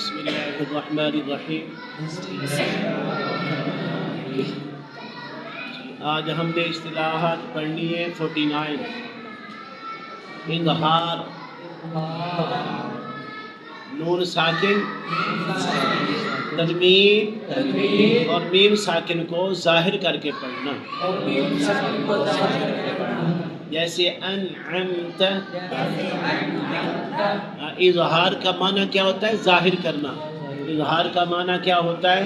بسم اللہ الرحمن الرحیم۔ آج ہم نے اصطلاحات پڑھنی ہے 49۔ اظہار، نون ساکن، تنوین اور میم ساکن کو ظاہر کر کے پڑھنا، جیسے انعمت۔ اظہار کا معنی کیا ہوتا ہے؟ ظاہر کرنا۔ اظہار کا معنی کیا ہوتا ہے؟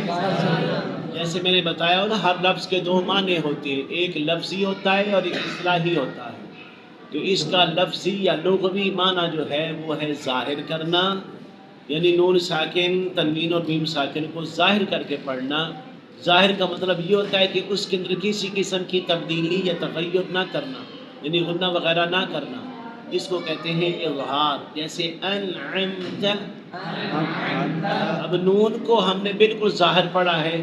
جیسے میں نے بتایا ہو نا، ہر لفظ کے دو معنی ہوتے ہیں، ایک لفظی ہوتا ہے اور ایک اصطلاحی ہوتا ہے۔ تو اس کا لفظی یا لغوی معنی جو ہے وہ ہے ظاہر کرنا، یعنی نون ساکن، تنوین اور میم ساکن کو ظاہر کر کے پڑھنا۔ ظاہر کا مطلب یہ ہوتا ہے کہ اس کے اندر کسی قسم کی تبدیلی یا تغیر نہ کرنا، یعنی غنہ وغیرہ نہ کرنا، اس کو کہتے ہیں اظہار۔ جیسے انعمت، اب نون کو ہم نے بالکل ظاہر پڑھا ہے،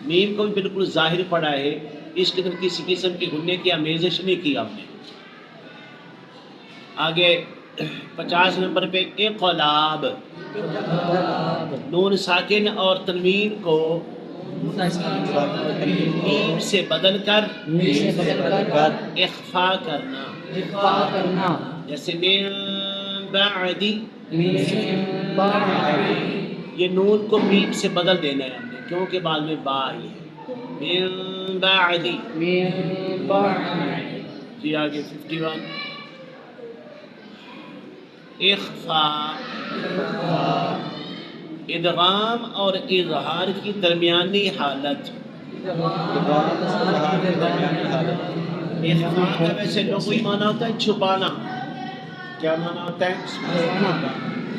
میم کو بھی بالکل ظاہر پڑھا ہے، اس کے اندر کسی قسم کی غنے کی آمیزش نہیں کی ہم نے۔ آگے 50 نمبر پہ اقلاب، نون ساکن اور تنوین کو میم سے بدل کر اخفا کرنا، جیسے من بعدی، یہ نون کو میم سے بدل دینا ہے ہم نے، کیونکہ بعد میں با ہی ہے۔ من بعدی، جی آگے 51 اخفا، ادغام اور اظہار کی درمیانی حالت۔ اخفا کا ویسے لغوی معنی ہوتا ہے چھپانا۔ کیا معنی ہوتا ہے؟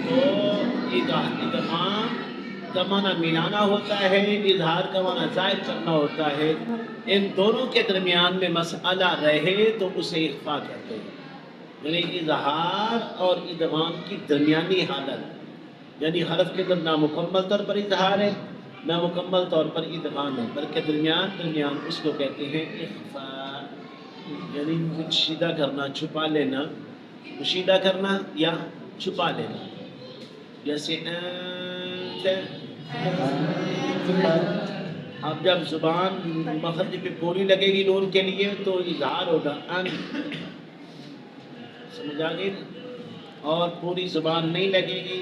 تو ادغام کا معنی ملانا ہوتا ہے، اظہار کا معنی ظاہر کرنا ہوتا ہے۔ ان دونوں کے درمیان میں مسئلہ رہے تو اسے اخفا کہتے ہیں، یعنی اظہار اور ادغام کی درمیانی حالت، یعنی حرف کے اندر نامکمل طور پر اظہار ہے، نامکمل طور پر ادغام ہے، بلکہ درمیان اس کو کہتے ہیں اخفا، یعنی پوشیدہ کرنا، چھپا لینا، پوشیدہ کرنا یا چھپا لینا۔ جیسے انت، اب جب زبان مخرج پہ پوری لگے گی نون کے لیے تو اظہار ہوگا ان، سمجھ آ گئی نا؟ اور پوری زبان نہیں لگے گی،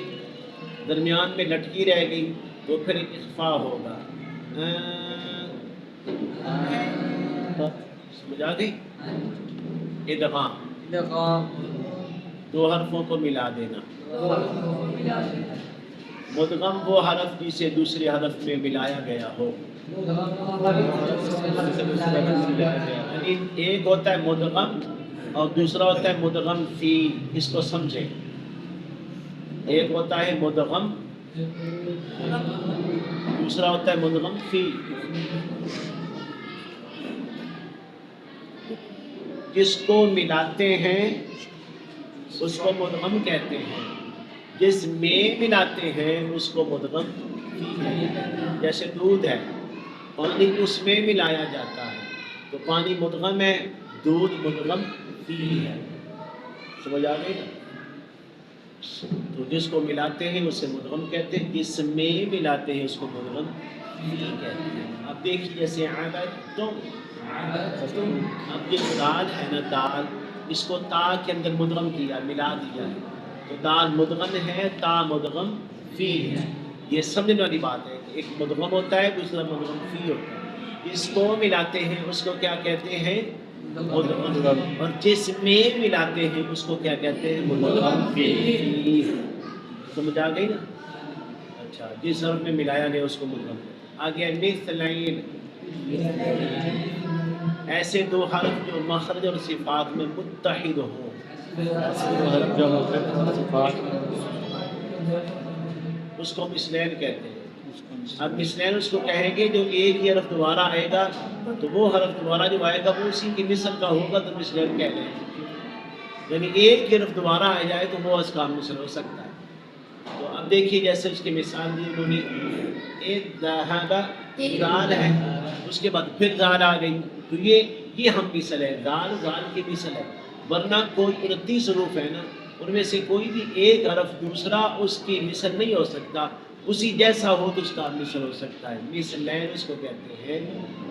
درمیان میں لٹکی رہے گی تو پھر اخفا ہوگا۔ سمجھ آ گئی؟ ادغام، دو حرفوں کو ملا دینا۔ مدغم وہ حرف جسے دوسرے حرف میں ملایا گیا ہو، یعنی ایک ہوتا ہے مدغم اور دوسرا ہوتا ہے مدغم فی، اس کو سمجھیں۔ ایک ہوتا ہے مدغم، دوسرا ہوتا ہے مدغم فی۔ جس کو ملاتے ہیں اس کو مدغم کہتے ہیں، جس میں ملاتے ہیں اس کو مدغم فی کہتے ہیں۔ جیسے دودھ ہے، پانی اس میں ملایا جاتا ہے تو پانی مدغم ہے، دودھ مدغم فی ہے۔ سمجھ آ گئی نا؟ تو جس کو ملاتے ہیں اسے مدغم کہتے ہیں، جس میں ملاتے ہیں اس کو مدغم فی کہتے ہیں۔ اب دیکھیے جیسے عبدتم، اب یہ دال ہے نا، دال، اس کو تا کے اندر مدغم کیا، ملا دیا ہے تو دال مدغم ہے، تا مدغم فی ہے۔ یہ سمجھنے والی بات ہے کہ ایک مدغم ہوتا ہے، دوسرا مدغم فی ہوتا ہے۔ جس کو ملاتے ہیں اس کو کیا کہتے ہیں؟ مدغم، اور جس میں ملاتے ہیں اس کو کیا کہتے ہیں؟ مدغم فی۔ سمجھ آ گئی نا؟ اچھا، جس حرف میں ملایا گیا اس کو مدغم۔ آگے مثلین، ایسے دو حرف جو مخرج اور صفات میں متحد ہوں، اس کو مثلین کہتے ہیں۔ اب مثلین اس کو کہیں گے جو ایک ہی حرف دوبارہ آئے گا تو وہ حرف دوبارہ جو آئے گا وہ اسی کی مثل کا ہوگا تو مثلین کہتے ہیں، یعنی ایک ہی حرف دوبارہ آ جائے تو وہ اس کا مثل ہو سکتا ہے۔ تو اب دیکھیے جیسے اس کی مثال دی انہوں نے، ایک دال ہے، اس کے بعد پھر دال آ گئی تو یہ ہم مثل ہے، دال کی مثل ہے، ورنہ کوئی 29 حروف ہے نا، ان میں سے کوئی بھی ایک حرف دوسرا اس کی مثل نہیں ہو سکتا، اسی جیسا ہو تو اس کا مثل ہو سکتا ہے. مثلین اس کو کہتے ہیں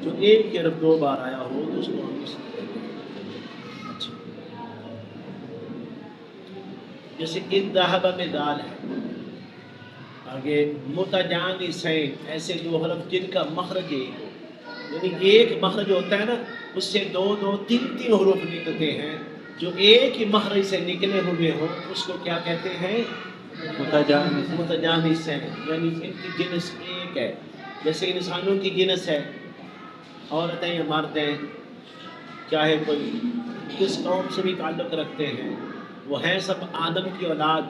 جو ایک کی طرف 2 بار آیا ہو تو اس کو ہم مثل کہتے ہیں. اچھا جیسے اذهب میں دال ہے. آگے متجانسین ایسے 2 حرف جن کا مخرج ایک ہو، یعنی ایک مخرج ہوتا ہے نا، اس سے 2 2 3 3 حروف نکلتے ہیں. جو ایک ہی مخرج سے نکلے ہوئے ہوں اس کو کیا کہتے ہیں؟ متجانسین، یعنی ان کی جنس ایک ہے. جیسے انسانوں کی جنس ہے، عورتیں یا مرد ہیں، چاہے کوئی کس قوم سے بھی تعلق رکھتے ہیں، وہ ہیں سب آدم کی اولاد.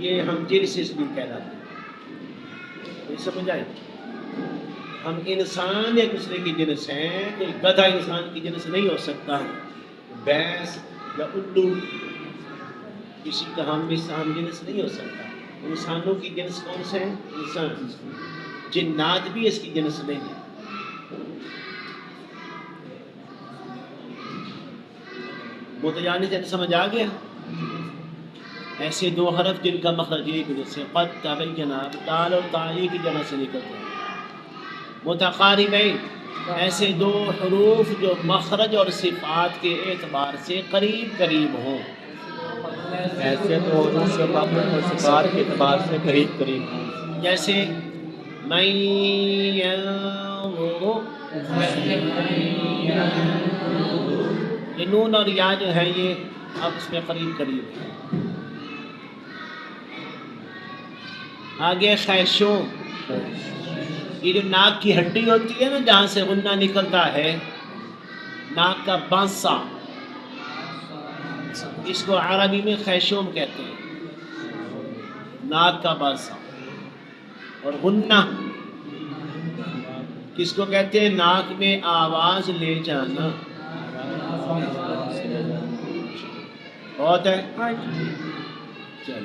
یہ ہم جنس اس لیے کہلاتے ہیں. یہ سمجھ آئے؟ ہم انسان ایک دوسرے کی جنس ہیں. کوئی گدھا انسان کی جنس نہیں ہو سکتا، بھینس یا الو کسی کا ہم جنس نہیں ہو سکتا. انسانوں کی جنس کون سے ہیں؟ انسان. جنات بھی اس کی جنس نہیں ہے. متجانس سمجھ آ گیا؟ ایسے 2 حرف جن کا مخرج ایک جیسے قد تبین، دال اور تا کی جمع سے نکلتے ہیں. متقاربین ایسے 2 حروف جو مخرج اور صفات کے اعتبار سے قریب قریب ہوں. ایسے 2 حروف جو مخرج اور صفات کے اعتبار سے قریب قریب ہوں. جیسے من ینظر، یہ نون اور یا جو ہے یہ اب اس میں قریب قریب ہے. آگے خیشوم، یہ جو ناک کی ہڈی ہوتی ہے نا جہاں سے غنہ نکلتا ہے، ناک کا بانسا، اس کو عربی میں خیشوم کہتے ہیں. ناک کا بانسا. اور غنہ کس کو کہتے ہیں؟ ناک میں آواز لے جانا. بہت ہے. چل